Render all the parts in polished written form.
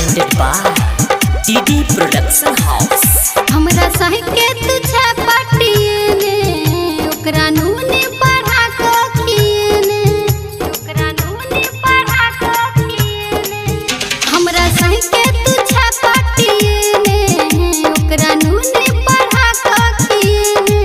presented by DD Production House। हमरा सही के तुझे पटियने ओकरा नूने पढ़ा को खियने ओकरा नूने पढ़ा को खियने हमरा सही के तुझे पटियने ओकरा नूने पढ़ा को खियने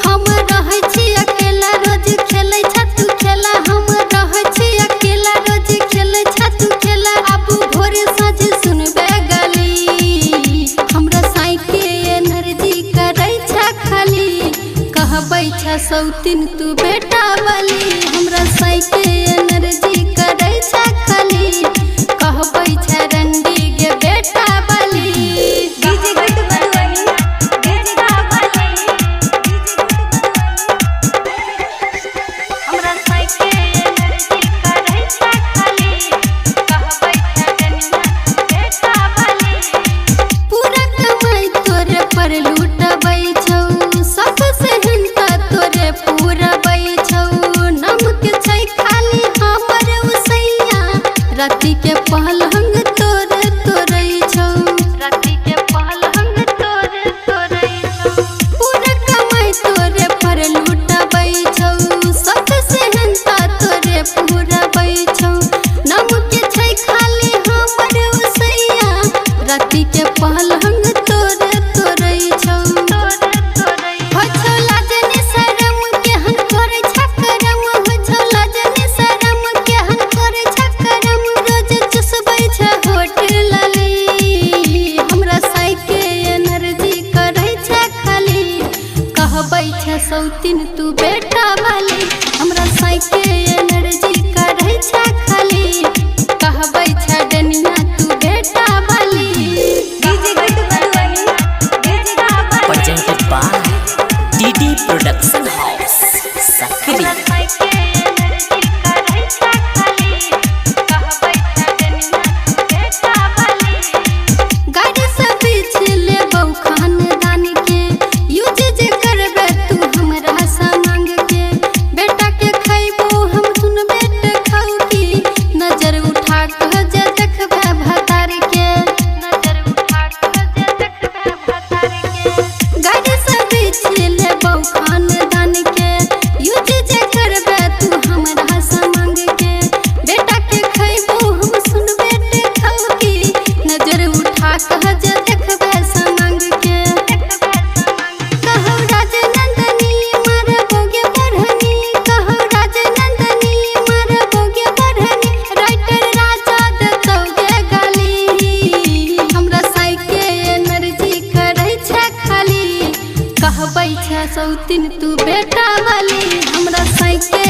हम रहै छी अकेला रोज खेलै छतु खेला हम रहै छी अकेला रोज खेलै छतु खेला अब भोर साँझ सुनबे गली हमरा साई के एनर्जी करै छ खाली कहबै छ सौतिन तू बेटा वाली हमरा साई के एनर्जी करै छ खाली कहबै छ रंडी गे बेटा वाली डीजे गट बलवानी बेटा वाली हमरा साई के एनर्जी करै छ खाली कहबै छ रंडिया बेटा वाली पूरा कमाई तोरे पर लूटबै छौ सबसे हिंता तोरे पूरा बै छौ नमक छै खाली हमर उसैया राति के पहलंग तोरे तोरै छौ राति के पहलंग तोरे तोरै छौ पूरा कमाई तोरे पर लूटबै छौ सबसे हिंता तोरे पूरा बै छौ नमक छै खाली हमर उसैया राति के पहलंग तोरे तोरै छौ तोरे तोरै हो छौ लाजने शरम केहन करे छकरम हो छौ लाजने शरम केहन करे छकरम रोज चुसबै छ होठ लाली हमरा साई के एनर्जी करै छ खाली कहबै छ सौतिन तू बेटा वाली हमरा साई के एनर्जी करै छ खाली कहबै छ डनिया तू बेटा वाली डीजे गट बलवानी बेटा वाली presented by DD Production House Sakri। हमरा साई के एनर्जी करै छ खाली कहबै छ डनिया तू बेटा वाली गाड़ी से बीच लेबौ खानदान के यूज जे करबे तू हमरा से मांग के बेटा के खैबो हम सुनबे त खाऊ की नजर उठा के जे देखबे भतार के नजर उठा के जे देखबे भतार के गाड़ी से बीच लेबौ खानदान के यूज जे करबे तू हमरा से मांग के बेटा के खैबो हम सुनबे त खाऊ की नजर उठा के जे देखबे से मांग के कहौ राजनंदनी मारबोगे बढ़नी कहौ राजनंदनी मारबोगे बढ़नी राइटर राजा देतौगे गाली हमरा साई के एनर्जी करै छ खाली कहबै छ सौतिन तू बेटा वाली हमरा साई के